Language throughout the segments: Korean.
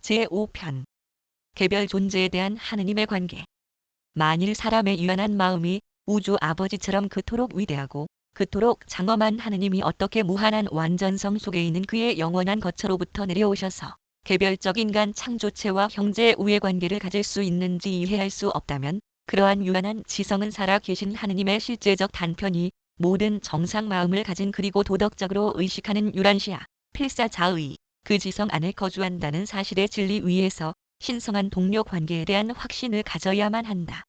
제5편 개별 존재에 대한 하느님의 관계. 만일 사람의 유한한 마음이 우주 아버지처럼 그토록 위대하고 그토록 장엄한 하느님이 어떻게 무한한 완전성 속에 있는 그의 영원한 거처로부터 내려오셔서 개별적 인간 창조체와 형제의 우애관계를 가질 수 있는지 이해할 수 없다면 그러한 유한한 지성은 살아 계신 하느님의 실제적 단편이 모든 정상 마음을 가진 그리고 도덕적으로 의식하는 유란시아 필사자의 그 지성 안에 거주한다는 사실의 진리 위에서 신성한 동료 관계에 대한 확신을 가져야만 한다.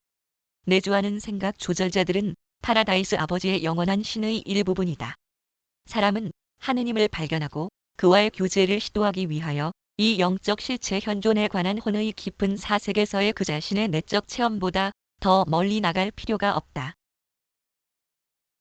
내주하는 생각 조절자들은 파라다이스 아버지의 영원한 신의 일부분이다. 사람은 하느님을 발견하고 그와의 교제를 시도하기 위하여 이 영적 실체 현존에 관한 혼의 깊은 사색에서의 그 자신의 내적 체험보다 더 멀리 나갈 필요가 없다.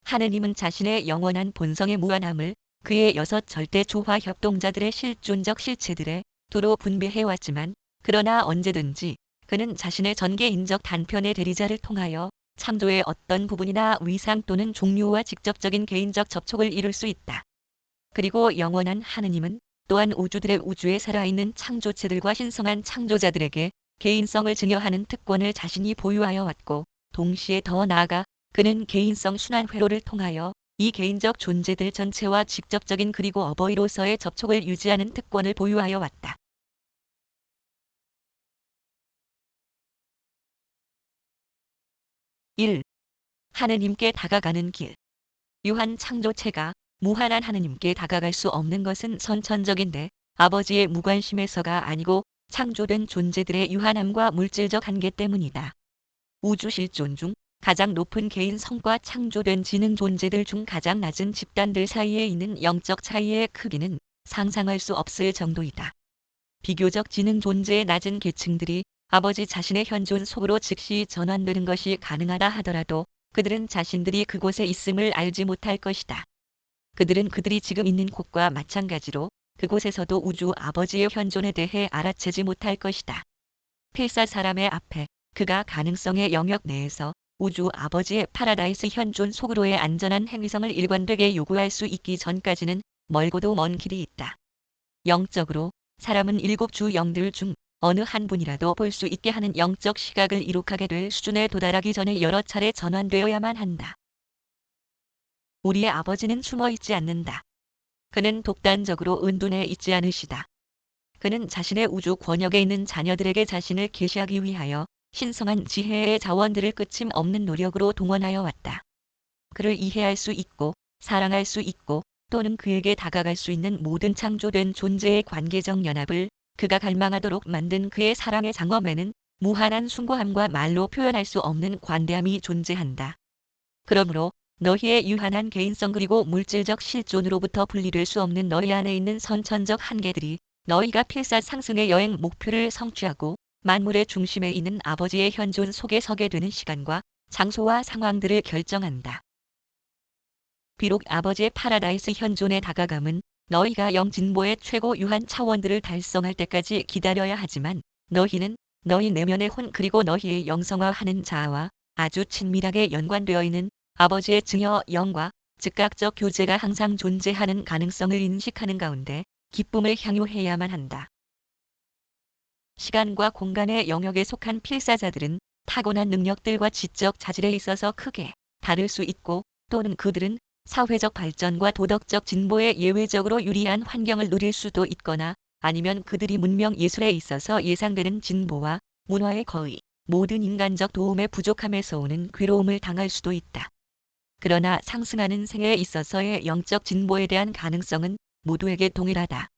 하느님은 자신의 영원한 본성의 무한함을 그의 6 절대 조화 협동자들의 실존적 실체들에 두루 분배해왔지만 그러나 언제든지 그는 자신의 전개인적 단편의 대리자를 통하여 창조의 어떤 부분이나 위상 또는 종류와 직접적인 개인적 접촉을 이룰 수 있다. 그리고 영원한 하느님은 또한 우주들의 우주에 살아있는 창조체들과 신성한 창조자들에게 개인성을 증여하는 특권을 자신이 보유하여 왔고 동시에 더 나아가 그는 개인성 순환 회로를 통하여 이 개인적 존재들 전체와 직접적인 그리고 어버이로서의 접촉을 유지하는 특권을 보유하여 왔다. (1) 하느님께 다가가는 길. 유한 창조체가 무한한 하느님께 다가갈 수 없는 것은 선천적인데 아버지의 무관심에서가 아니고 창조된 존재들의 유한함과 물질적 한계 때문이다. 우주 실존 중 가장 높은 개인 성과 창조된 지능 존재들 중 가장 낮은 집단들 사이에 있는 영적 차이의 크기는 상상할 수 없을 정도이다. 비교적 지능 존재의 낮은 계층들이 아버지 자신의 현존 속으로 즉시 전환되는 것이 가능하다 하더라도 그들은 자신들이 그곳에 있음을 알지 못할 것이다. 그들은 그들이 지금 있는 곳과 마찬가지로 그곳에서도 우주 아버지의 현존에 대해 알아채지 못할 것이다. 필사 사람의 앞에 그가 가능성의 영역 내에서 우주 아버지의 파라다이스 현존 속으로의 안전한 행위성을 일관되게 요구할 수 있기 전까지는 멀고도 먼 길이 있다. 영적으로 사람은 7주 영들 중 어느 한 분이라도 볼 수 있게 하는 영적 시각을 이룩하게 될 수준에 도달하기 전에 여러 차례 전환되어야만 한다. 우리의 아버지는 숨어있지 않는다. 그는 독단적으로 은둔해 있지 않으시다. 그는 자신의 우주 권역에 있는 자녀들에게 자신을 계시하기 위하여 신성한 지혜의 자원들을 끝임 없는 노력으로 동원하여 왔다. 그를 이해할 수 있고 사랑할 수 있고 또는 그에게 다가갈 수 있는 모든 창조된 존재의 관계적 연합을 그가 갈망하도록 만든 그의 사랑의 장엄에는 무한한 숭고함과 말로 표현할 수 없는 관대함이 존재한다. 그러므로 너희의 유한한 개인성 그리고 물질적 실존으로부터 분리될 수 없는 너희 안에 있는 선천적 한계들이 너희가 필사 상승의 여행 목표를 성취하고 만물의 중심에 있는 아버지의 현존 속에 서게 되는 시간과 장소와 상황들을 결정한다. 비록 아버지의 파라다이스 현존에 다가감은 너희가 영진보의 최고 유한 차원들을 달성할 때까지 기다려야 하지만 너희는 너희 내면의 혼 그리고 너희의 영성화하는 자아와 아주 친밀하게 연관되어 있는 아버지의 증여 영과 즉각적 교제가 항상 존재하는 가능성을 인식하는 가운데 기쁨을 향유해야만 한다. 시간과 공간의 영역에 속한 필사자들은 타고난 능력들과 지적 자질에 있어서 크게 다를 수 있고 또는 그들은 사회적 발전과 도덕적 진보에 예외적으로 유리한 환경을 누릴 수도 있거나 아니면 그들이 문명 예술에 있어서 예상되는 진보와 문화의 거의 모든 인간적 도움의 부족함에서 오는 괴로움을 당할 수도 있다. 그러나 상승하는 생애에 있어서의 영적 진보에 대한 가능성은 모두에게 동일하다.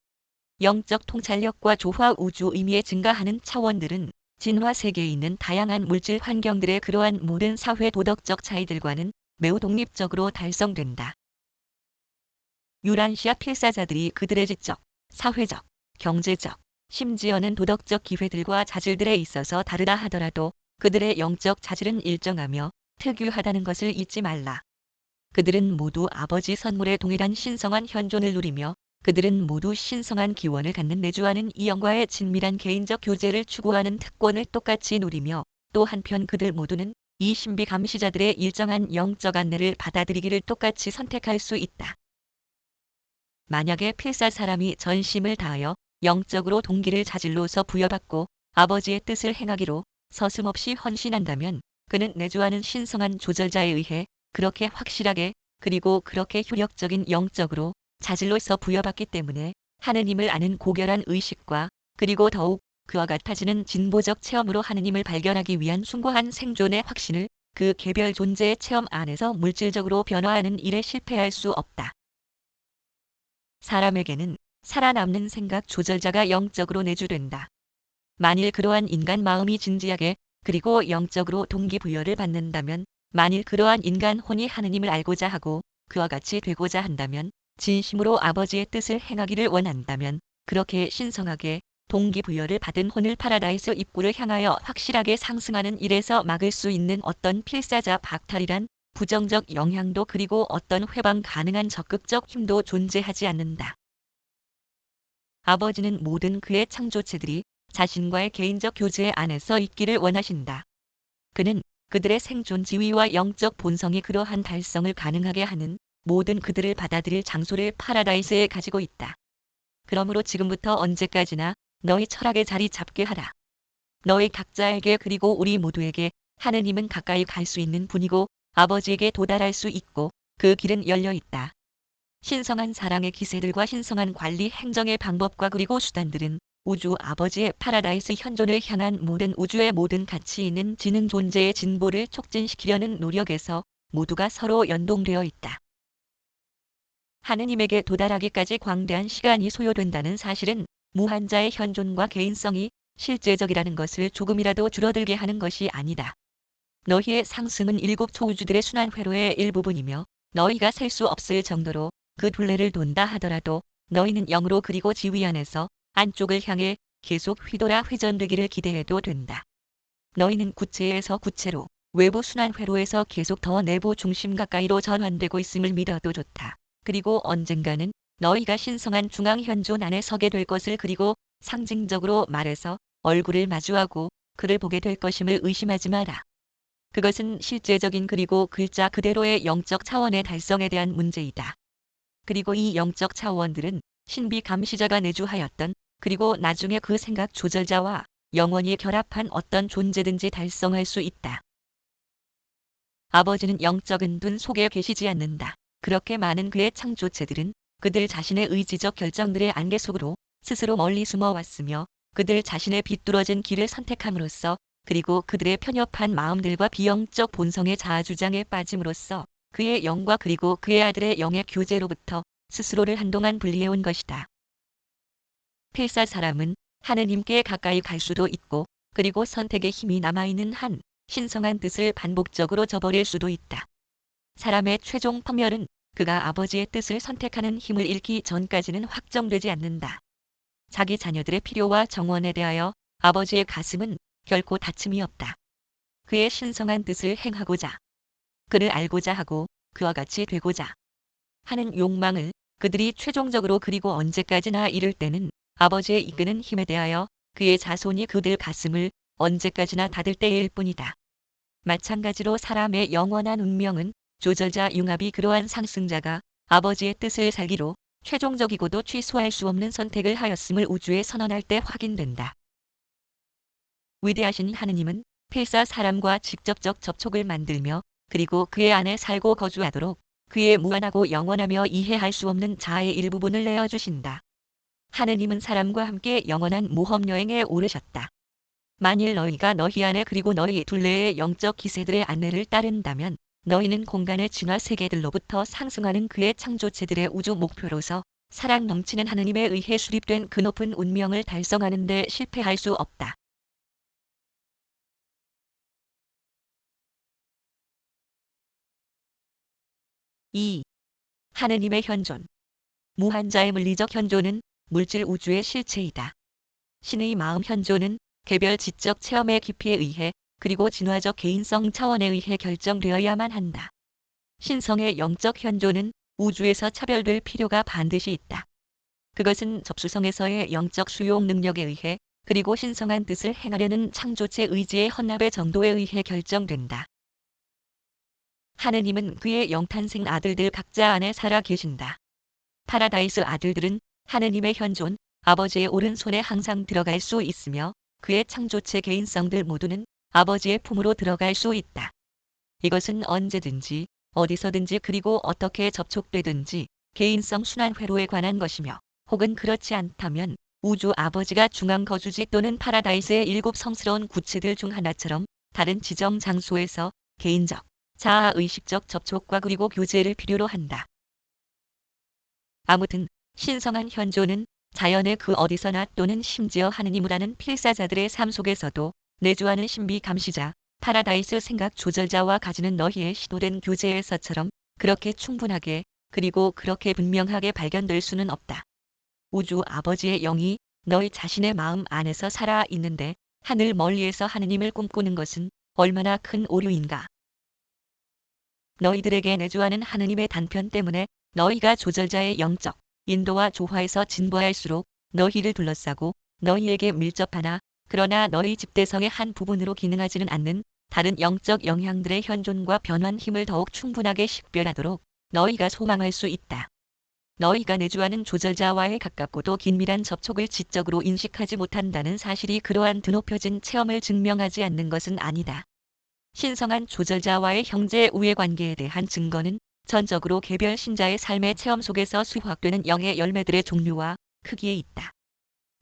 영적 통찰력과 조화 우주 의미에 증가하는 차원들은 진화 세계에 있는 다양한 물질 환경들의 그러한 모든 사회 도덕적 차이들과는 매우 독립적으로 달성된다. 유란시아 필사자들이 그들의 지적, 사회적, 경제적, 심지어는 도덕적 기회들과 자질들에 있어서 다르다 하더라도 그들의 영적 자질은 일정하며 특유하다는 것을 잊지 말라. 그들은 모두 아버지 선물에 동일한 신성한 현존을 누리며 그들은 모두 신성한 기원을 갖는 내주하는 이 영과의 친밀한 개인적 교제를 추구하는 특권을 똑같이 누리며 또 한편 그들 모두는 이 신비 감시자들의 일정한 영적 안내를 받아들이기를 똑같이 선택할 수 있다. 만약에 필사 사람이 전심을 다하여 영적으로 동기를 자질로서 부여받고 아버지의 뜻을 행하기로 서슴없이 헌신한다면 그는 내주하는 신성한 조절자에 의해 그렇게 확실하게 그리고 그렇게 효력적인 영적으로 자질로서 부여받기 때문에 하느님을 아는 고결한 의식과 그리고 더욱 그와 같아지는 진보적 체험으로 하느님을 발견하기 위한 숭고한 생존의 확신을 그 개별 존재의 체험 안에서 물질적으로 변화하는 일에 실패할 수 없다. 사람에게는 살아남는 생각 조절자가 영적으로 내주된다. 만일 그러한 인간 마음이 진지하게 그리고 영적으로 동기부여를 받는다면, 만일 그러한 인간 혼이 하느님을 알고자 하고 그와 같이 되고자 한다면, 진심으로 아버지의 뜻을 행하기를 원한다면, 그렇게 신성하게 동기부여를 받은 혼을 파라다이스 입구를 향하여 확실하게 상승하는 일에서 막을 수 있는 어떤 필사자 박탈이란 부정적 영향도 그리고 어떤 회방 가능한 적극적 힘도 존재하지 않는다. 아버지는 모든 그의 창조체들이 자신과의 개인적 교제 안에서 있기를 원하신다. 그는 그들의 생존 지위와 영적 본성이 그러한 달성을 가능하게 하는 모든 그들을 받아들일 장소를 파라다이스에 가지고 있다. 그러므로 지금부터 언제까지나 너희 철학의 자리 잡게 하라. 너희 각자에게 그리고 우리 모두에게 하느님은 가까이 갈 수 있는 분이고 아버지에게 도달할 수 있고 그 길은 열려 있다. 신성한 사랑의 기세들과 신성한 관리 행정의 방법과 그리고 수단들은 우주 아버지의 파라다이스 현존을 향한 모든 우주의 모든 가치 있는 지능 존재의 진보를 촉진시키려는 노력에서 모두가 서로 연동되어 있다. 하느님에게 도달하기까지 광대한 시간이 소요된다는 사실은 무한자의 현존과 개인성이 실제적이라는 것을 조금이라도 줄어들게 하는 것이 아니다. 너희의 상승은 일곱 초우주들의 순환 회로의 일부분이며 너희가 셀 수 없을 정도로 그 둘레를 돈다 하더라도 너희는 영으로 그리고 지위 안에서 안쪽을 향해 계속 휘돌아 회전되기를 기대해도 된다. 너희는 구체에서 구체로 외부 순환 회로에서 계속 더 내부 중심 가까이로 전환되고 있음을 믿어도 좋다. 그리고 언젠가는 너희가 신성한 중앙 현존 안에 서게 될 것을, 그리고 상징적으로 말해서 얼굴을 마주하고 그를 보게 될 것임을 의심하지 마라. 그것은 실제적인 그리고 글자 그대로의 영적 차원의 달성에 대한 문제이다. 그리고 이 영적 차원들은 신비 감시자가 내주하였던 그리고 나중에 그 생각 조절자와 영원히 결합한 어떤 존재든지 달성할 수 있다. 아버지는 영적인 눈 속에 계시지 않는다. 그렇게 많은 그의 창조체들은 그들 자신의 의지적 결정들의 안개 속으로 스스로 멀리 숨어왔으며 그들 자신의 비뚤어진 길을 선택함으로써 그리고 그들의 편협한 마음들과 비영적 본성의 자아주장에 빠짐으로써 그의 영과 그리고 그의 아들의 영의 교제로부터 스스로를 한동안 분리해온 것이다. 필사 사람은 하느님께 가까이 갈 수도 있고 그리고 선택의 힘이 남아있는 한 신성한 뜻을 반복적으로 저버릴 수도 있다. 사람의 최종 파멸은 그가 아버지의 뜻을 선택하는 힘을 잃기 전까지는 확정되지 않는다. 자기 자녀들의 필요와 정원에 대하여 아버지의 가슴은 결코 닫힘이 없다. 그의 신성한 뜻을 행하고자, 그를 알고자 하고 그와 같이 되고자 하는 욕망을 그들이 최종적으로 그리고 언제까지나 이룰 때는 아버지의 이끄는 힘에 대하여 그의 자손이 그들 가슴을 언제까지나 닫을 때일 뿐이다. 마찬가지로 사람의 영원한 운명은 조절자 융합이 그러한 상승자가 아버지의 뜻을 살기로 최종적이고도 취소할 수 없는 선택을 하였음을 우주에 선언할 때 확인된다. 위대하신 하느님은 필사 사람과 직접적 접촉을 만들며 그리고 그의 안에 살고 거주하도록 그의 무한하고 영원하며 이해할 수 없는 자아의 일부분을 내어주신다. 하느님은 사람과 함께 영원한 모험여행에 오르셨다. 만일 너희가 너희 안에 그리고 너희 둘레의 영적 기세들의 안내를 따른다면 너희는 공간의 진화 세계들로부터 상승하는 그의 창조체들의 우주 목표로서 사랑 넘치는 하느님에 의해 수립된 그 높은 운명을 달성하는 데 실패할 수 없다. 2. 하느님의 현존. 무한자의 물리적 현존은 물질 우주의 실체이다. 신의 마음 현존은 개별 지적 체험의 깊이에 의해 그리고 진화적 개인성 차원에 의해 결정되어야만 한다. 신성의 영적 현존은 우주에서 차별될 필요가 반드시 있다. 그것은 접수성에서의 영적 수용 능력에 의해 그리고 신성한 뜻을 행하려는 창조체 의지의 헌납의 정도에 의해 결정된다. 하느님은 그의 영탄생 아들들 각자 안에 살아 계신다. 파라다이스 아들들은 하느님의 현존, 아버지의 오른손에 항상 들어갈 수 있으며 그의 창조체 개인성들 모두는 아버지의 품으로 들어갈 수 있다. 이것은 언제든지 어디서든지 그리고 어떻게 접촉되든지 개인성 순환 회로에 관한 것이며 혹은 그렇지 않다면 우주 아버지가 중앙 거주지 또는 파라다이스의 7 성스러운 구체들 중 하나처럼 다른 지정 장소에서 개인적, 자아 의식적 접촉과 그리고 교제를 필요로 한다. 아무튼 신성한 현존은 자연의 그 어디서나 또는 심지어 하느님이라는 필사자들의 삶 속에서도 내주하는 신비 감시자, 파라다이스 생각 조절자와 가지는 너희의 시도된 교제에서처럼 그렇게 충분하게 그리고 그렇게 분명하게 발견될 수는 없다. 우주 아버지의 영이 너희 자신의 마음 안에서 살아 있는데 하늘 멀리에서 하느님을 꿈꾸는 것은 얼마나 큰 오류인가. 너희들에게 내주하는 하느님의 단편 때문에 너희가 조절자의 영적 인도와 조화에서 진보할수록 너희를 둘러싸고 너희에게 밀접하나 그러나 너희 집대성의 한 부분으로 기능하지는 않는 다른 영적 영향들의 현존과 변환 힘을 더욱 충분하게 식별하도록 너희가 소망할 수 있다. 너희가 내주하는 조절자와의 가깝고도 긴밀한 접촉을 지적으로 인식하지 못한다는 사실이 그러한 드높여진 체험을 증명하지 않는 것은 아니다. 신성한 조절자와의 형제 우애 관계에 대한 증거는 전적으로 개별 신자의 삶의 체험 속에서 수확되는 영의 열매들의 종류와 크기에 있다.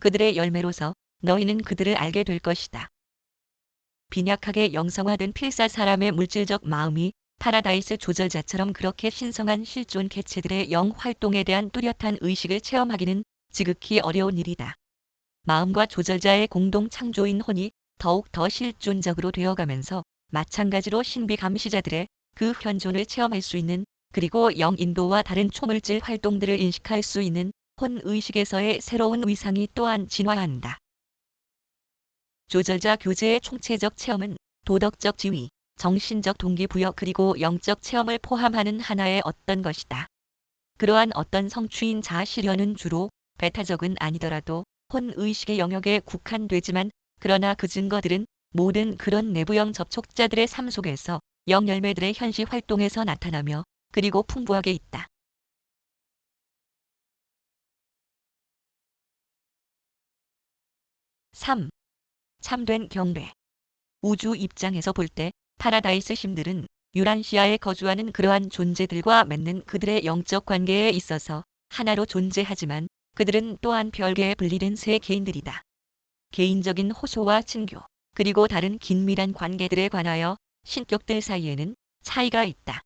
그들의 열매로서 너희는 그들을 알게 될 것이다. 빈약하게 영성화된 필사 사람의 물질적 마음이 파라다이스 조절자처럼 그렇게 신성한 실존 개체들의 영 활동에 대한 뚜렷한 의식을 체험하기는 지극히 어려운 일이다. 마음과 조절자의 공동 창조인 혼이 더욱 더 실존적으로 되어가면서 마찬가지로 신비 감시자들의 그 현존을 체험할 수 있는 그리고 영인도와 다른 초물질 활동들을 인식할 수 있는 혼의식에서의 새로운 위상이 또한 진화한다. 조절자 교제의 총체적 체험은 도덕적 지위, 정신적 동기부여 그리고 영적 체험을 포함하는 하나의 어떤 것이다. 그러한 어떤 성취인 자아 실현은 주로 배타적은 아니더라도 혼의식의 영역에 국한되지만 그러나 그 증거들은 모든 그런 내부형 접촉자들의 삶 속에서 영열매들의 현시 활동에서 나타나며 그리고 풍부하게 있다. (3) 참된 경배. 우주 입장에서 볼 때 파라다이스 신들은 유란시아에 거주하는 그러한 존재들과 맺는 그들의 영적 관계에 있어서 하나로 존재하지만 그들은 또한 별개의 분리된 세 개인들이다. 개인적인 호소와 친교, 그리고 다른 긴밀한 관계들에 관하여 신격들 사이에는 차이가 있다.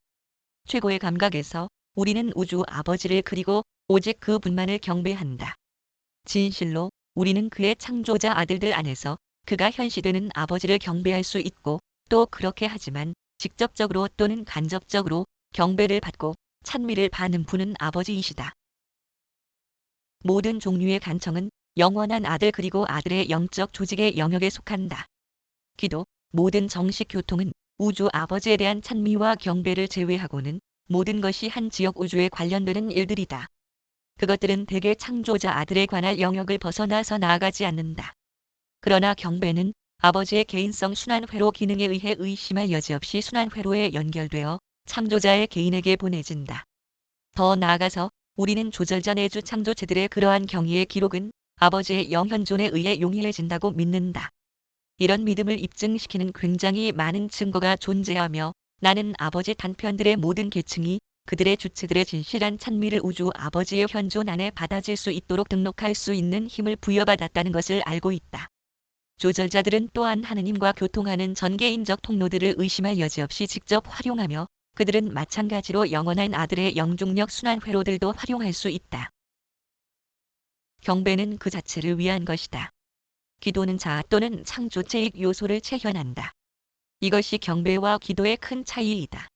최고의 감각에서 우리는 우주 아버지를 그리고 오직 그분만을 경배한다. 진실로 우리는 그의 창조자 아들들 안에서 그가 현시되는 아버지를 경배할 수 있고 또 그렇게 하지만 직접적으로 또는 간접적으로 경배를 받고 찬미를 받는 분은 아버지이시다. 모든 종류의 간청은 영원한 아들 그리고 아들의 영적 조직의 영역에 속한다. 기도, 모든 정식 교통은 우주 아버지에 대한 찬미와 경배를 제외하고는 모든 것이 한 지역 우주에 관련되는 일들이다. 그것들은 대개 창조자 아들에 관할 영역을 벗어나서 나아가지 않는다. 그러나 경배는 아버지의 개인성 순환회로 기능에 의해 의심할 여지없이 순환회로에 연결되어 창조자의 개인에게 보내진다. 더 나아가서 우리는 조절자 내주 창조체들의 그러한 경의의 기록은 아버지의 영현존에 의해 용이해진다고 믿는다. 이런 믿음을 입증시키는 굉장히 많은 증거가 존재하며 나는 아버지 단편들의 모든 계층이 그들의 주체들의 진실한 찬미를 우주 아버지의 현존 안에 받아질 수 있도록 등록할 수 있는 힘을 부여받았다는 것을 알고 있다. 조절자들은 또한 하느님과 교통하는 전개인적 통로들을 의심할 여지없이 직접 활용하며 그들은 마찬가지로 영원한 아들의 영중력 순환 회로들도 활용할 수 있다. 경배는 그 자체를 위한 것이다. 기도는 자아 또는 창조체익 요소를 체현한다. 이것이 경배와 기도의 큰 차이이다.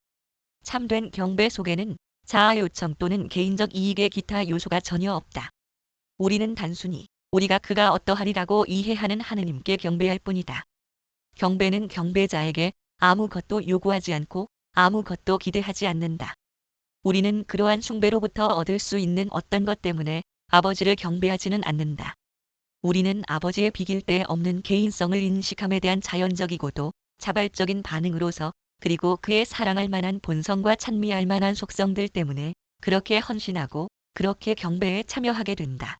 참된 경배 속에는 자아 요청 또는 개인적 이익의 기타 요소가 전혀 없다. 우리는 단순히 우리가 그가 어떠하리라고 이해하는 하느님께 경배할 뿐이다. 경배는 경배자에게 아무것도 요구하지 않고 아무것도 기대하지 않는다. 우리는 그러한 숭배로부터 얻을 수 있는 어떤 것 때문에 아버지를 경배하지는 않는다. 우리는 아버지의 비길 데 없는 개인성을 인식함에 대한 자연적이고도 자발적인 반응으로서 그리고 그의 사랑할 만한 본성과 찬미할 만한 속성들 때문에 그렇게 헌신하고 그렇게 경배에 참여하게 된다.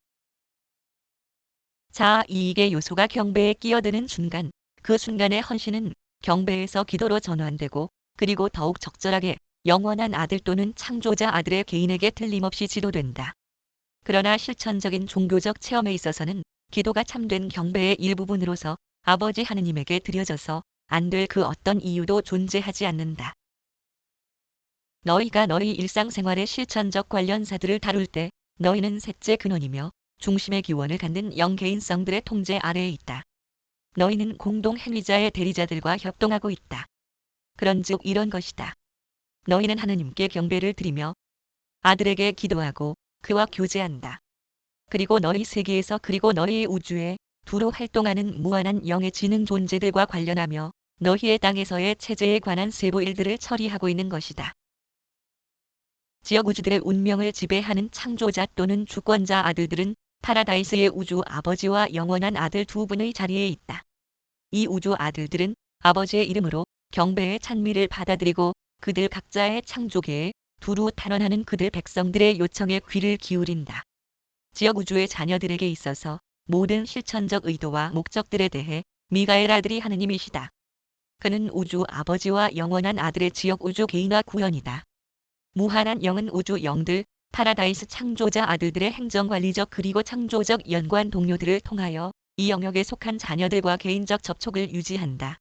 자아 이익의 요소가 경배에 끼어드는 순간, 그 순간의 헌신은 경배에서 기도로 전환되고 그리고 더욱 적절하게 영원한 아들 또는 창조자 아들의 개인에게 틀림없이 지도된다. 그러나 실천적인 종교적 체험에 있어서는 기도가 참된 경배의 일부분으로서 아버지 하느님에게 드려져서 안 될 그 어떤 이유도 존재하지 않는다. 너희가 너희 일상생활의 실천적 관련사들을 다룰 때 너희는 셋째 근원이며 중심의 기원을 갖는 영개인성들의 통제 아래에 있다. 너희는 공동 행위자의 대리자들과 협동하고 있다. 그런즉 이런 것이다. 너희는 하느님께 경배를 드리며 아들에게 기도하고 그와 교제한다. 그리고 너희 세계에서 그리고 너희 우주에 두루 활동하는 무한한 영의 지능 존재들과 관련하며 너희의 땅에서의 체제에 관한 세부 일들을 처리하고 있는 것이다. 지역 우주들의 운명을 지배하는 창조자 또는 주권자 아들들은 파라다이스의 우주 아버지와 영원한 아들 두 분의 자리에 있다. 이 우주 아들들은 아버지의 이름으로 경배의 찬미를 받아들이고 그들 각자의 창조계에 두루 탄원하는 그들 백성들의 요청에 귀를 기울인다. 지역 우주의 자녀들에게 있어서 모든 실천적 의도와 목적들에 대해 미가엘 아들이 하느님이시다. 그는 우주 아버지와 영원한 아들의 지역 우주 개인화 구현이다. 무한한 영은 우주 영들, 파라다이스 창조자 아들들의 행정관리적 그리고 창조적 연관 동료들을 통하여 이 영역에 속한 자녀들과 개인적 접촉을 유지한다.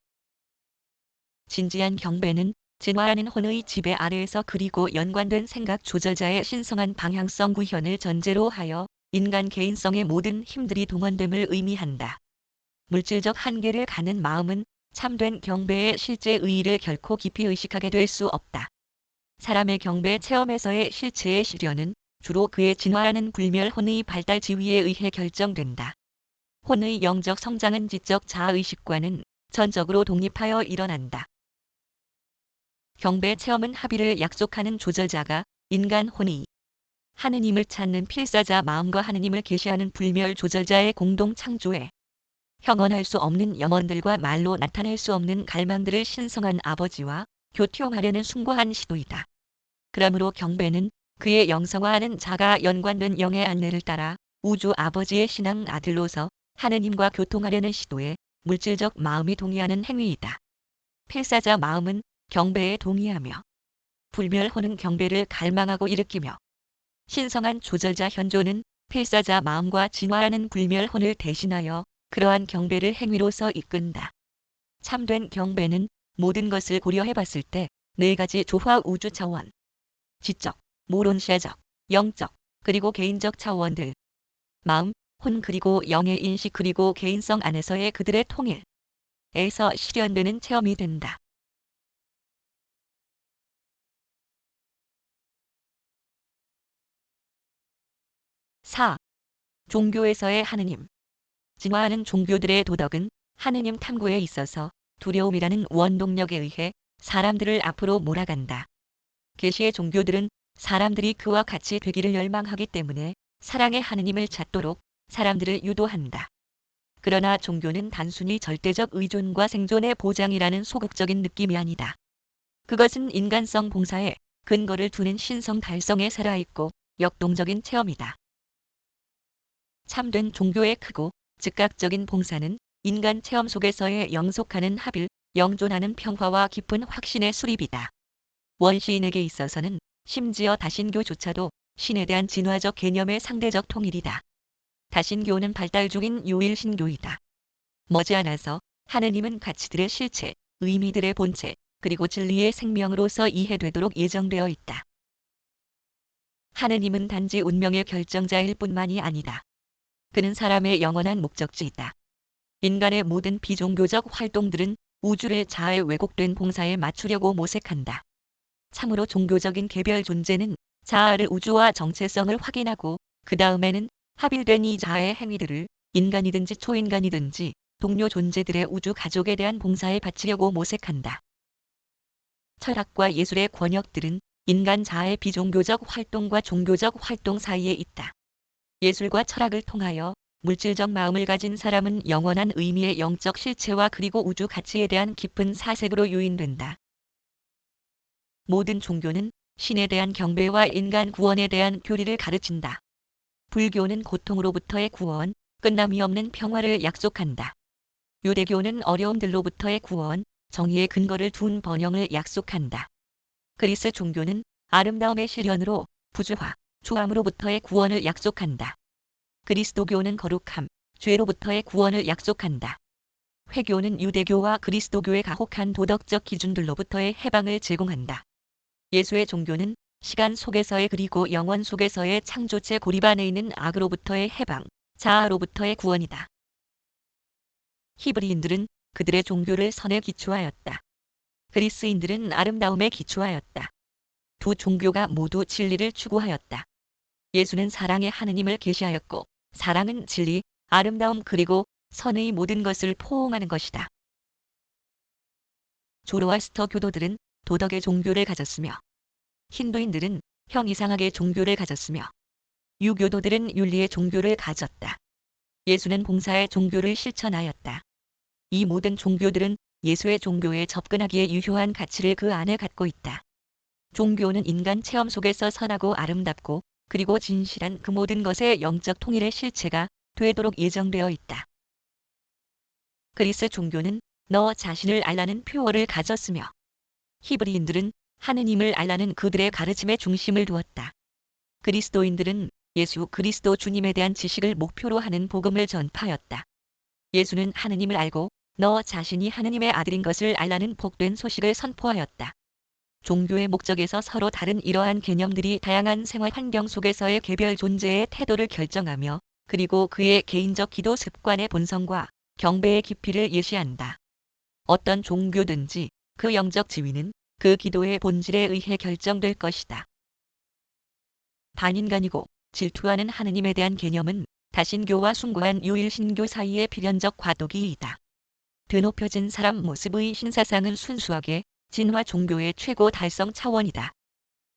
진지한 경배는 진화하는 혼의 지배 아래에서 그리고 연관된 생각 조절자의 신성한 방향성 구현을 전제로 하여 인간 개인성의 모든 힘들이 동원됨을 의미한다. 물질적 한계를 가는 마음은 참된 경배의 실제 의의를 결코 깊이 의식하게 될 수 없다. 사람의 경배 체험에서의 실체의 실현은 주로 그의 진화하는 불멸 혼의 발달 지위에 의해 결정된다. 혼의 영적 성장은 지적 자아의식과는 전적으로 독립하여 일어난다. 경배 체험은 합의를 약속하는 조절자가 인간 혼의, 하느님을 찾는 필사자 마음과 하느님을 계시하는 불멸 조절자의 공동 창조에 형언할 수 없는 염원들과 말로 나타낼 수 없는 갈망들을 신성한 아버지와 교통하려는 숭고한 시도이다. 그러므로 경배는 그의 영성화하는 자가 연관된 영의 안내를 따라 우주 아버지의 신앙 아들로서 하느님과 교통하려는 시도에 물질적 마음이 동의하는 행위이다. 필사자 마음은 경배에 동의하며 불멸혼은 경배를 갈망하고 일으키며 신성한 조절자 현조는 필사자 마음과 진화하는 불멸혼을 대신하여 그러한 경배를 행위로서 이끈다. 참된 경배는 모든 것을 고려해봤을 때 네 가지 조화 우주 차원, 지적, 모론시아적, 영적, 그리고 개인적 차원들, 마음, 혼 그리고 영의 인식 그리고 개인성 안에서의 그들의 통일에서 실현되는 체험이 된다. 4. 종교에서의 하느님. 진화하는 종교들의 도덕은 하느님 탐구에 있어서 두려움이라는 원동력에 의해 사람들을 앞으로 몰아간다. 계시의 종교들은 사람들이 그와 같이 되기를 열망하기 때문에 사랑의 하느님을 찾도록 사람들을 유도한다. 그러나 종교는 단순히 절대적 의존과 생존의 보장이라는 소극적인 느낌이 아니다. 그것은 인간성 봉사에 근거를 두는 신성 달성에 살아있고 역동적인 체험이다. 참된 종교의 크고 즉각적인 봉사는 인간 체험 속에서의 영속하는 합일, 영존하는 평화와 깊은 확신의 수립이다. 원시인에게 있어서는 심지어 다신교조차도 신에 대한 진화적 개념의 상대적 통일이다. 다신교는 발달 중인 유일신교이다. 머지않아서 하느님은 가치들의 실체, 의미들의 본체, 그리고 진리의 생명으로서 이해되도록 예정되어 있다. 하느님은 단지 운명의 결정자일 뿐만이 아니다. 그는 사람의 영원한 목적지이다. 인간의 모든 비종교적 활동들은 우주를 자아의 왜곡된 봉사에 맞추려고 모색한다. 참으로 종교적인 개별 존재는 자아를 우주와 정체성을 확인하고 그 다음에는 합일된 이 자아의 행위들을 인간이든지 초인간이든지 동료 존재들의 우주 가족에 대한 봉사에 바치려고 모색한다. 철학과 예술의 권역들은 인간 자아의 비종교적 활동과 종교적 활동 사이에 있다. 예술과 철학을 통하여 물질적 마음을 가진 사람은 영원한 의미의 영적 실체와 그리고 우주 가치에 대한 깊은 사색으로 유인된다. 모든 종교는 신에 대한 경배와 인간 구원에 대한 교리를 가르친다. 불교는 고통으로부터의 구원, 끝남이 없는 평화를 약속한다. 유대교는 어려움들로부터의 구원, 정의의 근거를 둔 번영을 약속한다. 그리스 종교는 아름다움의 실현으로 부주화, 초함으로부터의 구원을 약속한다. 그리스도교는 거룩함, 죄로부터의 구원을 약속한다. 회교는 유대교와 그리스도교의 가혹한 도덕적 기준들로부터의 해방을 제공한다. 예수의 종교는 시간 속에서의 그리고 영원 속에서의 창조체 고립 안에 있는 악으로부터의 해방, 자아로부터의 구원이다. 히브리인들은 그들의 종교를 선에 기초하였다. 그리스인들은 아름다움에 기초하였다. 두 종교가 모두 진리를 추구하였다. 예수는 사랑의 하느님을 계시하였고 사랑은 진리, 아름다움 그리고 선의 모든 것을 포옹하는 것이다. 조로아스터 교도들은 도덕의 종교를 가졌으며 힌두인들은 형이상학의 종교를 가졌으며 유교도들은 윤리의 종교를 가졌다. 예수는 봉사의 종교를 실천하였다. 이 모든 종교들은 예수의 종교에 접근하기에 유효한 가치를 그 안에 갖고 있다. 종교는 인간 체험 속에서 선하고 아름답고 그리고 진실한 그 모든 것의 영적 통일의 실체가 되도록 예정되어 있다. 그리스 종교는 너 자신을 알라는 표어를 가졌으며 히브리인들은 하느님을 알라는 그들의 가르침에 중심을 두었다. 그리스도인들은 예수 그리스도 주님에 대한 지식을 목표로 하는 복음을 전파하였다. 예수는 하느님을 알고 너 자신이 하느님의 아들인 것을 알라는 복된 소식을 선포하였다. 종교의 목적에서 서로 다른 이러한 개념들이 다양한 생활 환경 속에서의 개별 존재의 태도를 결정하며 그리고 그의 개인적 기도 습관의 본성과 경배의 깊이를 예시한다. 어떤 종교든지 그 영적 지위는 그 기도의 본질에 의해 결정될 것이다. 반인간이고 질투하는 하느님에 대한 개념은 다신교와 숭고한 유일신교 사이의 필연적 과도기이다. 드높여진 사람 모습의 신사상은 순수하게 진화 종교의 최고 달성 차원이다.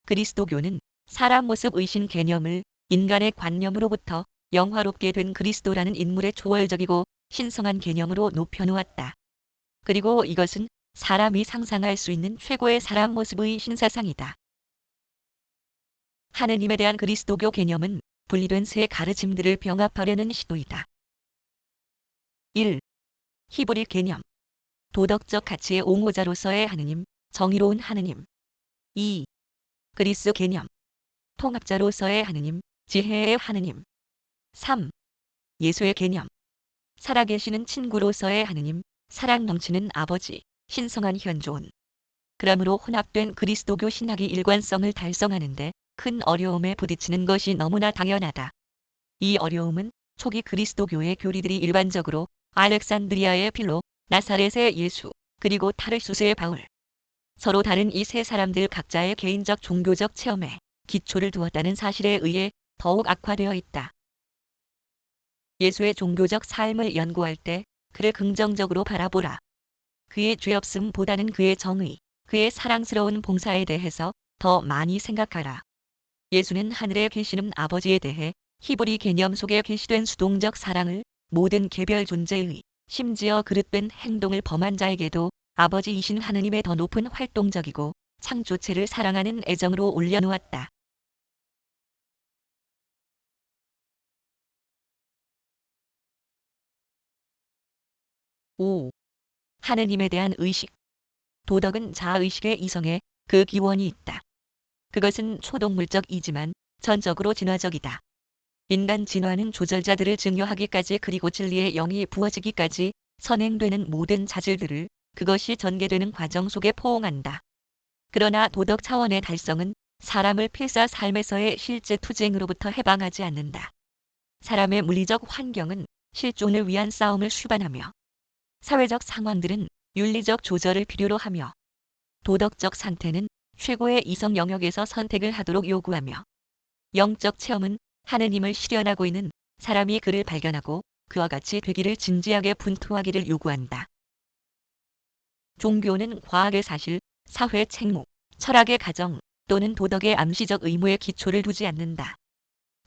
그리스도교는 사람 모습의 신 개념을 인간의 관념으로부터 영화롭게 된 그리스도라는 인물의 초월적이고 신성한 개념으로 높여놓았다. 그리고 이것은 사람이 상상할 수 있는 최고의 사람 모습의 신사상이다. 하느님에 대한 그리스도교 개념은 분리된 세 가르침들을 병합하려는 시도이다. 1. 히브리 개념. 도덕적 가치의 옹호자로서의 하느님, 정의로운 하느님. 2. 그리스 개념. 통합자로서의 하느님, 지혜의 하느님. 3. 예수의 개념. 살아계시는 친구로서의 하느님, 사랑 넘치는 아버지, 신성한 현존. 그러므로 혼합된 그리스도교 신학이 일관성을 달성하는데 큰 어려움에 부딪히는 것이 너무나 당연하다. 이 어려움은 초기 그리스도교의 교리들이 일반적으로 알렉산드리아의 빌로, 나사렛의 예수, 그리고 타르수스의 바울. 서로 다른 이 세 사람들 각자의 개인적 종교적 체험에 기초를 두었다는 사실에 의해 더욱 악화되어 있다. 예수의 종교적 삶을 연구할 때 그를 긍정적으로 바라보라. 그의 죄 없음보다는 그의 정의, 그의 사랑스러운 봉사에 대해서 더 많이 생각하라. 예수는 하늘에 계시는 아버지에 대해 히브리 개념 속에 계시된 수동적 사랑을 모든 개별 존재의 심지어 그릇된 행동을 범한 자에게도 아버지이신 하느님의 더 높은 활동적이고 창조체를 사랑하는 애정으로 올려놓았다. 5. 하느님에 대한 의식. 도덕은 자아의식의 이성에 그 기원이 있다. 그것은 초동물적이지만 전적으로 진화적이다. 인간 진화는 조절자들을 증여하기까지 그리고 진리의 영이 부어지기까지 선행되는 모든 자질들을 그것이 전개되는 과정 속에 포옹한다. 그러나 도덕 차원의 달성은 사람을 필사 삶에서의 실제 투쟁으로부터 해방하지 않는다. 사람의 물리적 환경은 실존을 위한 싸움을 수반하며 사회적 상황들은 윤리적 조절을 필요로 하며 도덕적 상태는 최고의 이성 영역에서 선택을 하도록 요구하며 영적 체험은 하느님을 실현하고 있는 사람이 그를 발견하고 그와 같이 되기를 진지하게 분투하기를 요구한다. 종교는 과학의 사실, 사회 책무, 철학의 가정 또는 도덕의 암시적 의무에 기초를 두지 않는다.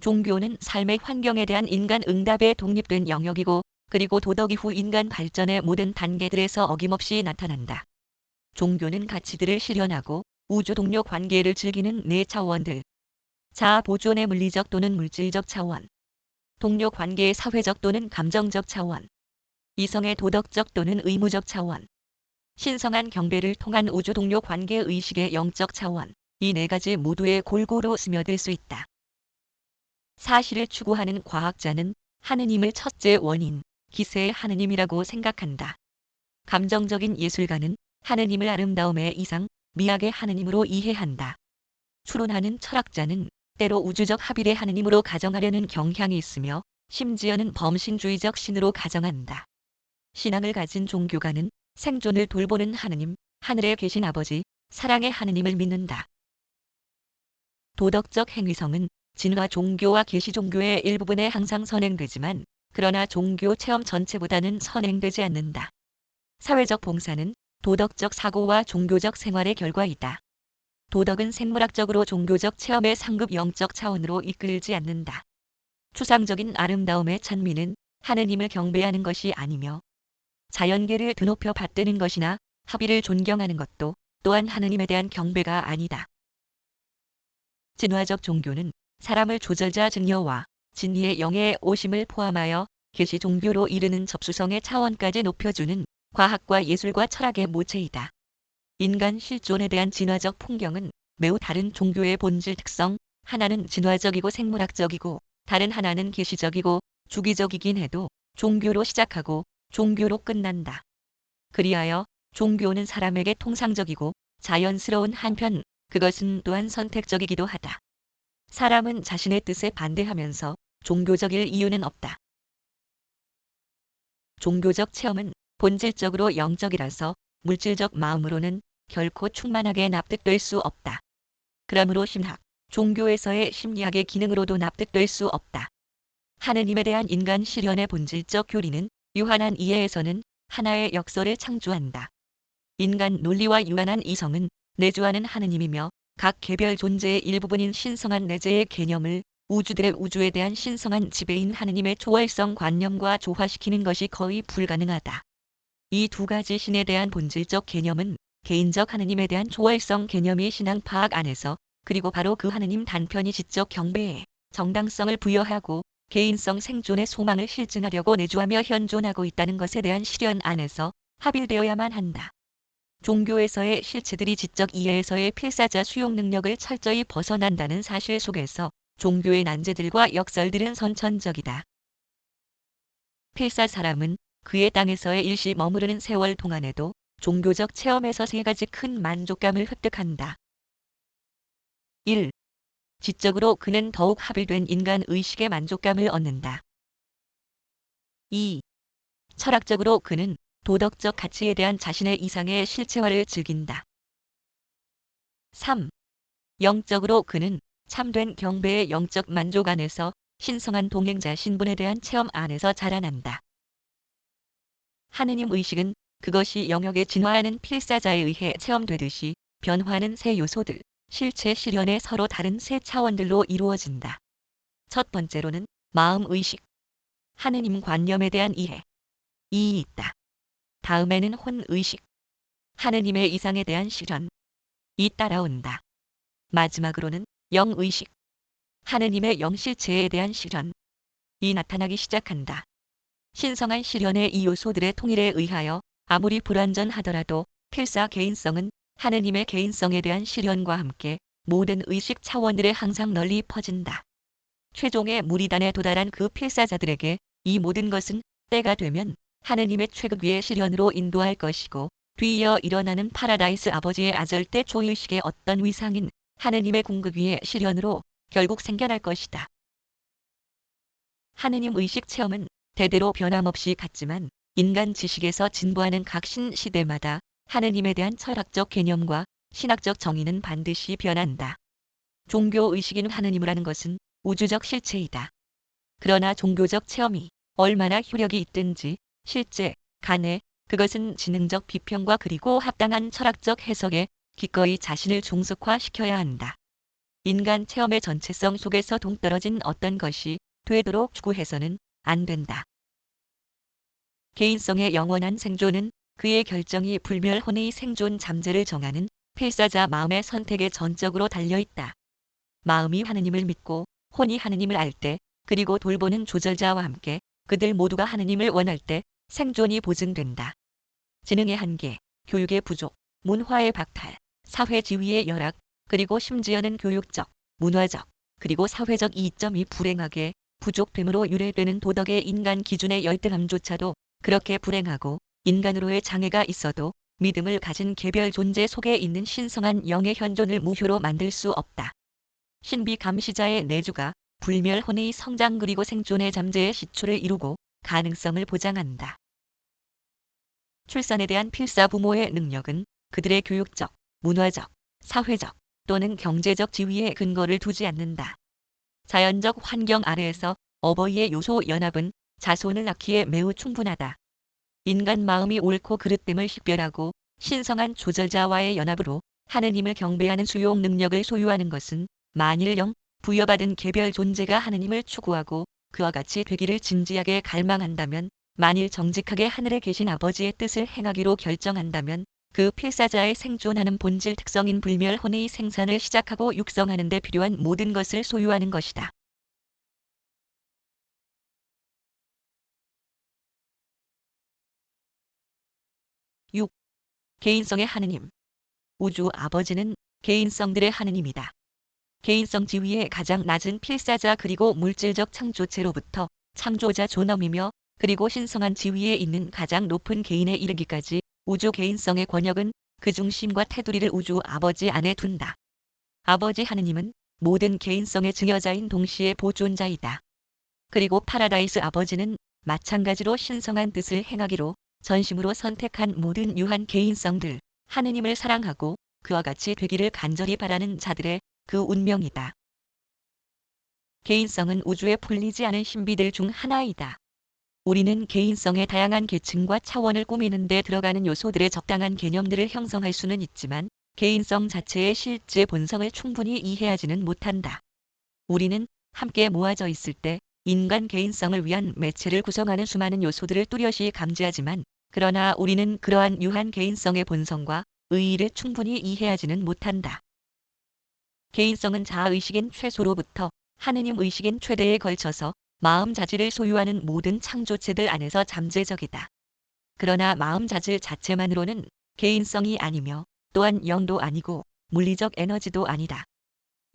종교는 삶의 환경에 대한 인간 응답에 독립된 영역이고 그리고 도덕 이후 인간 발전의 모든 단계들에서 어김없이 나타난다. 종교는 가치들을 실현하고 우주 동료 관계를 즐기는 네 차원들. 자아 보존의 물리적 또는 물질적 차원. 동료 관계의 사회적 또는 감정적 차원, 이성의 도덕적 또는 의무적 차원, 신성한 경배를 통한 우주 동료 관계 의식의 영적 차원, 이 네 가지 모두에 골고루 스며들 수 있다. 사실을 추구하는 과학자는 하느님을 첫째 원인, 기세의 하느님이라고 생각한다. 감정적인 예술가는 하느님을 아름다움의 이상, 미학의 하느님으로 이해한다. 추론하는 철학자는 때로 우주적 합일의 하느님으로 가정하려는 경향이 있으며 심지어는 범신주의적 신으로 가정한다. 신앙을 가진 종교가는 생존을 돌보는 하느님, 하늘에 계신 아버지, 사랑의 하느님을 믿는다. 도덕적 행위성은 진화 종교와 계시 종교의 일부분에 항상 선행되지만 그러나 종교 체험 전체보다는 선행되지 않는다. 사회적 봉사는 도덕적 사고와 종교적 생활의 결과이다. 도덕은 생물학적으로 종교적 체험의 상급 영적 차원으로 이끌지 않는다. 추상적인 아름다움의 찬미는 하느님을 경배하는 것이 아니며 자연계를 드높여 받드는 것이나 합의를 존경하는 것도 또한 하느님에 대한 경배가 아니다. 진화적 종교는 사람을 조절자 증여와 진리의 영의 오심을 포함하여 계시 종교로 이르는 접수성의 차원까지 높여주는 과학과 예술과 철학의 모체이다. 인간 실존에 대한 진화적 풍경은 매우 다른 종교의 본질 특성, 하나는 진화적이고 생물학적이고 다른 하나는 계시적이고 주기적이긴 해도 종교로 시작하고 종교로 끝난다. 그리하여 종교는 사람에게 통상적이고 자연스러운 한편 그것은 또한 선택적이기도 하다. 사람은 자신의 뜻에 반대하면서 종교적일 이유는 없다. 종교적 체험은 본질적으로 영적이라서 물질적 마음으로는 결코 충만하게 납득될 수 없다. 그러므로 심학, 종교에서의 심리학의 기능으로도 납득될 수 없다. 하느님에 대한 인간 실현의 본질적 교리는 유한한 이해에서는 하나의 역설을 창조한다. 인간 논리와 유한한 이성은 내주하는 하느님이며 각 개별 존재의 일부분인 신성한 내재의 개념을 우주들의 우주에 대한 신성한 지배인 하느님의 초월성 관념과 조화시키는 것이 거의 불가능하다. 이 두 가지 신에 대한 본질적 개념은 개인적 하느님에 대한 초월성 개념이 신앙 파악 안에서 그리고 바로 그 하느님 단편이 지적 경배에 정당성을 부여하고 개인성 생존의 소망을 실증하려고 내주하며 현존하고 있다는 것에 대한 실현 안에서 합일되어야만 한다. 종교에서의 실체들이 지적 이해에서의 필사자 수용 능력을 철저히 벗어난다는 사실 속에서 종교의 난제들과 역설들은 선천적이다. 필사 사람은 그의 땅에서의 일시 머무르는 세월 동안에도 종교적 체험에서 세 가지 큰 만족감을 획득한다. 1. 지적으로 그는 더욱 합일된 인간 의식의 만족감을 얻는다. 2. 철학적으로 그는 도덕적 가치에 대한 자신의 이상의 실체화를 즐긴다. 3. 영적으로 그는 참된 경배의 영적 만족 안에서 신성한 동행자 신분에 대한 체험 안에서 자라난다. 하느님 의식은 그것이 영역에 진화하는 필사자에 의해 체험되듯이 변화하는 세 요소들, 실체 실현의 서로 다른 세 차원들로 이루어진다. 첫 번째로는 마음 의식, 하느님 관념에 대한 이해, 이 있다. 다음에는 혼 의식, 하느님의 이상에 대한 실현, 이 따라온다. 마지막으로는 영 의식, 하느님의 영실체에 대한 실현, 이 나타나기 시작한다. 신성한 실현의 이 요소들의 통일에 의하여 아무리 불완전하더라도 필사 개인성은 하느님의 개인성에 대한 실현과 함께 모든 의식 차원들에 항상 널리 퍼진다. 최종의 무리단에 도달한 그 필사자들에게 이 모든 것은 때가 되면 하느님의 최극위의 실현으로 인도할 것이고 뒤이어 일어나는 파라다이스 아버지의 아절대 초의식의 어떤 위상인 하느님의 궁극위의 실현으로 결국 생겨날 것이다. 하느님 의식 체험은 대대로 변함없이 같지만 인간 지식에서 진보하는 각 신시대마다 하느님에 대한 철학적 개념과 신학적 정의는 반드시 변한다. 종교 의식인 하느님을 아는 것은 우주적 실체이다. 그러나 종교적 체험이 얼마나 효력이 있든지 실제 간에 그것은 지능적 비평과 그리고 합당한 철학적 해석에 기꺼이 자신을 종속화시켜야 한다. 인간 체험의 전체성 속에서 동떨어진 어떤 것이 되도록 추구해서는 안 된다. 개인성의 영원한 생존은 그의 결정이 불멸혼의 생존 잠재를 정하는 필사자 마음의 선택에 전적으로 달려있다. 마음이 하느님을 믿고 혼이 하느님을 알 때 그리고 돌보는 조절자와 함께 그들 모두가 하느님을 원할 때 생존이 보증된다. 지능의 한계, 교육의 부족, 문화의 박탈, 사회 지위의 열악, 그리고 심지어는 교육적, 문화적, 그리고 사회적 이점이 불행하게 부족됨으로 유래되는 도덕의 인간 기준의 열등함조차도 그렇게 불행하고 인간으로의 장애가 있어도 믿음을 가진 개별 존재 속에 있는 신성한 영의 현존을 무효로 만들 수 없다. 신비 감시자의 내주가 불멸혼의 성장 그리고 생존의 잠재의 시초를 이루고 가능성을 보장한다. 출산에 대한 필사 부모의 능력은 그들의 교육적, 문화적, 사회적 또는 경제적 지위에 근거를 두지 않는다. 자연적 환경 아래에서 어버이의 요소 연합은 자손을 낳기에 매우 충분하다. 인간 마음이 옳고 그릇됨을 식별하고 신성한 조절자와의 연합으로 하느님을 경배하는 수용 능력을 소유하는 것은 만일 영 부여받은 개별 존재가 하느님을 추구하고 그와 같이 되기를 진지하게 갈망한다면, 만일 정직하게 하늘에 계신 아버지의 뜻을 행하기로 결정한다면 그 필사자의 생존하는 본질 특성인 불멸혼의 생산을 시작하고 육성하는 데 필요한 모든 것을 소유하는 것이다. (6) 개인성의 하느님. 우주 아버지는 개인성들의 하느님이다. 개인성 지위의 가장 낮은 필사자 그리고 물질적 창조체로부터 창조자 존엄이며 그리고 신성한 지위에 있는 가장 높은 개인에 이르기까지 우주 개인성의 권역은 그 중심과 테두리를 우주 아버지 안에 둔다. 아버지 하느님은 모든 개인성의 증여자인 동시에 보존자이다. 그리고 파라다이스 아버지는 마찬가지로 신성한 뜻을 행하기로 전심으로 선택한 모든 유한 개인성들, 하느님을 사랑하고 그와 같이 되기를 간절히 바라는 자들의 그 운명이다. 개인성은 우주에 풀리지 않은 신비들 중 하나이다. 우리는 개인성의 다양한 계층과 차원을 꾸미는 데 들어가는 요소들의 적당한 개념들을 형성할 수는 있지만 개인성 자체의 실제 본성을 충분히 이해하지는 못한다. 우리는 함께 모아져 있을 때 인간 개인성을 위한 매체를 구성하는 수많은 요소들을 뚜렷이 감지하지만, 그러나 우리는 그러한 유한 개인성의 본성과 의의를 충분히 이해하지는 못한다. 개인성은 자아의식인 최소로부터 하느님 의식인 최대에 걸쳐서 마음 자질을 소유하는 모든 창조체들 안에서 잠재적이다. 그러나 마음 자질 자체만으로는 개인성이 아니며 또한 영도 아니고 물리적 에너지도 아니다.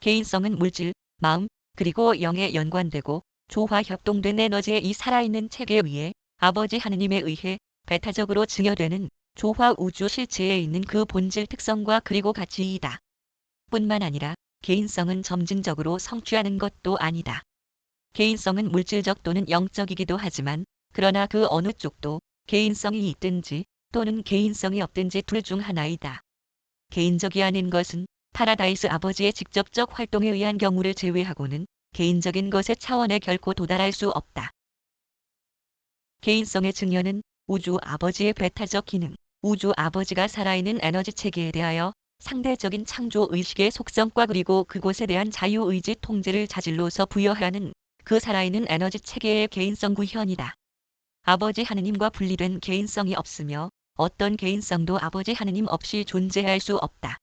개인성은 물질, 마음, 그리고 영에 연관되고 조화 협동된 에너지의 이 살아있는 체계 위에 아버지 하느님에 의해 배타적으로 증여되는 조화 우주 실체에 있는 그 본질 특성과 그리고 가치이다. 뿐만 아니라 개인성은 점진적으로 성취하는 것도 아니다. 개인성은 물질적 또는 영적이기도 하지만, 그러나 그 어느 쪽도 개인성이 있든지 또는 개인성이 없든지 둘 중 하나이다. 개인적이 아닌 것은 파라다이스 아버지의 직접적 활동에 의한 경우를 제외하고는 개인적인 것의 차원에 결코 도달할 수 없다. 개인성의 증여는 우주 아버지의 배타적 기능, 우주 아버지가 살아있는 에너지 체계에 대하여 상대적인 창조 의식의 속성과 그리고 그곳에 대한 자유의지 통제를 자질로서 부여하는 그 살아있는 에너지 체계의 개인성 구현이다. 아버지 하느님과 분리된 개인성이 없으며 어떤 개인성도 아버지 하느님 없이 존재할 수 없다.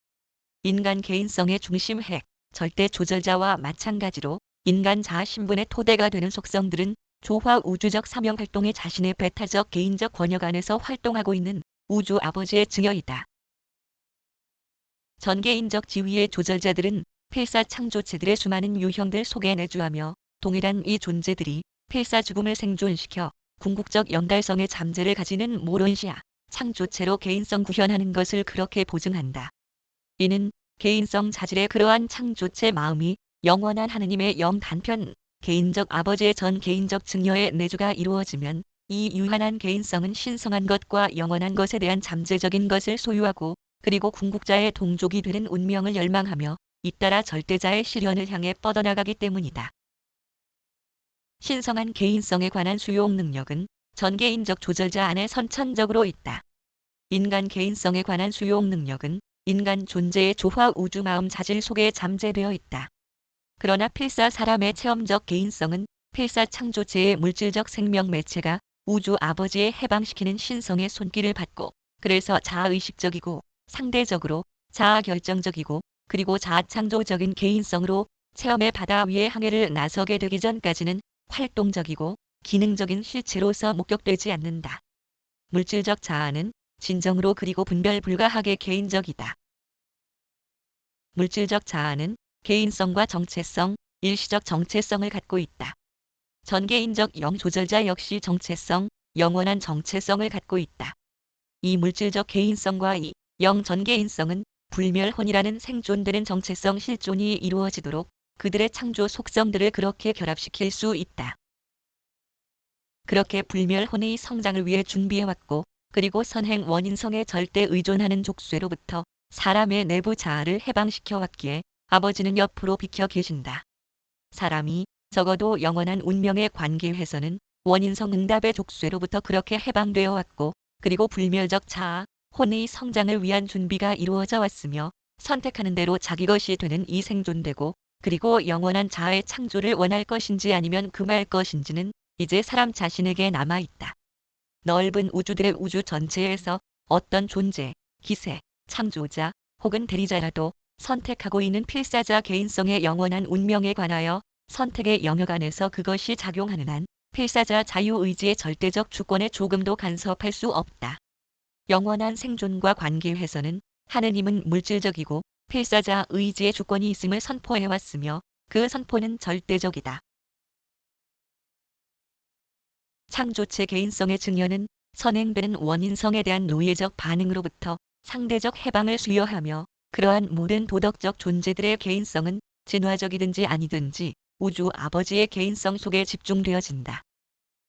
인간 개인성의 중심 핵, 절대 조절자와 마찬가지로 인간 자아 신분의 토대가 되는 속성들은 조화 우주적 사명 활동의 자신의 배타적 개인적 권역 안에서 활동하고 있는 우주 아버지의 증여이다. 전개인적 지위의 조절자들은 필사 창조체들의 수많은 유형들 속에 내주하며 동일한 이 존재들이 필사 죽음을 생존시켜 궁극적 연달성의 잠재를 가지는 모론시아 창조체로 개인성 구현하는 것을 그렇게 보증한다. 이는 개인성 자질의 그러한 창조체 마음이 영원한 하느님의 영 단편, 개인적 아버지의 전 개인적 증여의 내주가 이루어지면 이 유한한 개인성은 신성한 것과 영원한 것에 대한 잠재적인 것을 소유하고 그리고 궁극자의 동족이 되는 운명을 열망하며 잇따라 절대자의 실현을 향해 뻗어나가기 때문이다. 신성한 개인성에 관한 수용 능력은 전개인적 조절자 안에 선천적으로 있다. 인간 개인성에 관한 수용 능력은 인간 존재의 조화 우주 마음 자질 속에 잠재되어 있다. 그러나 필사 사람의 체험적 개인성은 필사 창조체의 물질적 생명 매체가 우주 아버지의 해방시키는 신성의 손길을 받고, 그래서 자아의식적이고 상대적으로 자아결정적이고 그리고 자아창조적인 개인성으로 체험의 바다 위에 항해를 나서게 되기 전까지는 활동적이고 기능적인 실체로서 목격되지 않는다. 물질적 자아는 진정으로 그리고 분별 불가하게 개인적이다. 물질적 자아는 개인성과 정체성, 일시적 정체성을 갖고 있다. 전개인적 영조절자 역시 정체성, 영원한 정체성을 갖고 있다. 이 물질적 개인성과 이 영전개인성은 불멸혼이라는 생존되는 정체성 실존이 이루어지도록 그들의 창조 속성들을 그렇게 결합시킬 수 있다. 그렇게 불멸혼의 성장을 위해 준비해왔고 그리고 선행 원인성에 절대 의존하는 족쇄로부터 사람의 내부 자아를 해방시켜 왔기에 아버지는 옆으로 비켜 계신다. 사람이 적어도 영원한 운명의 관계에서는 원인성 응답의 족쇄로부터 그렇게 해방되어 왔고 그리고 불멸적 자아, 혼의 성장을 위한 준비가 이루어져 왔으며 선택하는 대로 자기 것이 되는 이 생존되고 그리고 영원한 자아의 창조를 원할 것인지 아니면 금할 것인지는 이제 사람 자신에게 남아있다. 넓은 우주들의 우주 전체에서 어떤 존재, 기세, 창조자 혹은 대리자라도 선택하고 있는 필사자 개인성의 영원한 운명에 관하여 선택의 영역 안에서 그것이 작용하는 한 필사자 자유의지의 절대적 주권에 조금도 간섭할 수 없다. 영원한 생존과 관계에서는 하느님은 물질적이고 필사자 의지의 주권이 있음을 선포해왔으며 그 선포는 절대적이다. 창조체 개인성의 증여는 선행되는 원인성에 대한 노예적 반응으로부터 상대적 해방을 수여하며 그러한 모든 도덕적 존재들의 개인성은 진화적이든지 아니든지 우주 아버지의 개인성 속에 집중되어진다.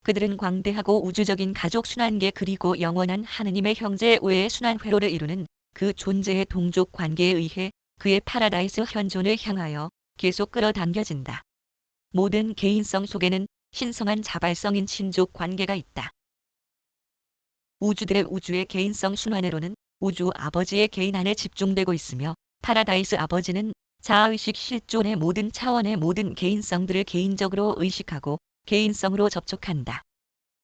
그들은 광대하고 우주적인 가족 순환계 그리고 영원한 하느님의 형제 외의 순환 회로를 이루는 그 존재의 동족 관계에 의해 그의 파라다이스 현존을 향하여 계속 끌어당겨진다. 모든 개인성 속에는 신성한 자발성인 친족 관계가 있다. 우주들의 우주의 개인성 순환회로는 우주 아버지의 개인 안에 집중되고 있으며 파라다이스 아버지는 자아의식 실존의 모든 차원의 모든 개인성들을 개인적으로 의식하고 개인성으로 접촉한다.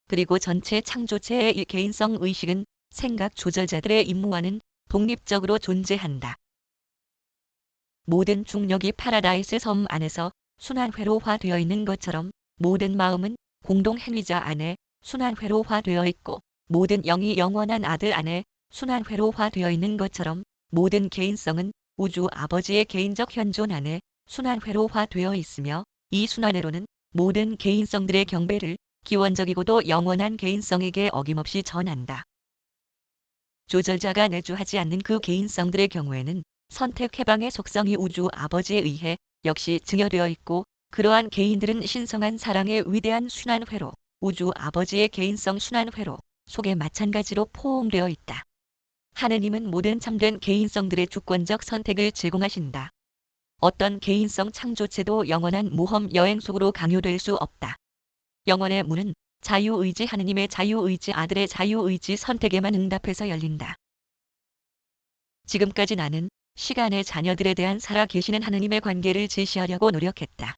그리고 전체 창조체의 이 개인성 의식은 생각 조절자들의 임무와는 독립적으로 존재한다. 모든 중력이 파라다이스 섬 안에서 순환회로화되어 있는 것처럼 모든 마음은 공동행위자 안에 순환회로화되어 있고 모든 영이 영원한 아들 안에 순환회로화되어 있는 것처럼 모든 개인성은 우주 아버지의 개인적 현존 안에 순환회로화되어 있으며 이 순환회로는 모든 개인성들의 경배를 기원적이고도 영원한 개인성에게 어김없이 전한다. 조절자가 내주하지 않는 그 개인성들의 경우에는 선택 해방의 속성이 우주 아버지에 의해 역시 증여되어 있고 그러한 개인들은 신성한 사랑의 위대한 순환회로, 우주 아버지의 개인성 순환회로 속에 마찬가지로 포함되어 있다. 하느님은 모든 참된 개인성들의 주권적 선택을 제공하신다. 어떤 개인성 창조체도 영원한 모험 여행 속으로 강요될 수 없다. 영원의 문은 자유의지 하느님의 자유의지 아들의 자유의지 선택에만 응답해서 열린다. 지금까지 나는 시간의 자녀들에 대한 살아계시는 하느님의 관계를 제시하려고 노력했다.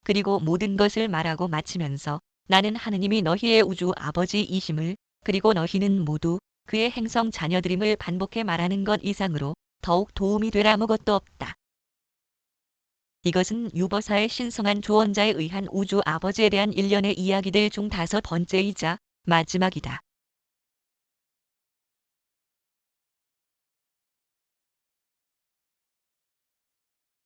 그리고 모든 것을 말하고 마치면서 나는 하느님이 너희의 우주 아버지이심을 그리고 너희는 모두 그의 행성 자녀들임을 반복해 말하는 것 이상으로 더욱 도움이 될 아무것도 없다. 이것은 유버사의 신성한 조언자에 의한 우주 아버지에 대한 일련의 이야기들 중 5번째이자 마지막이다.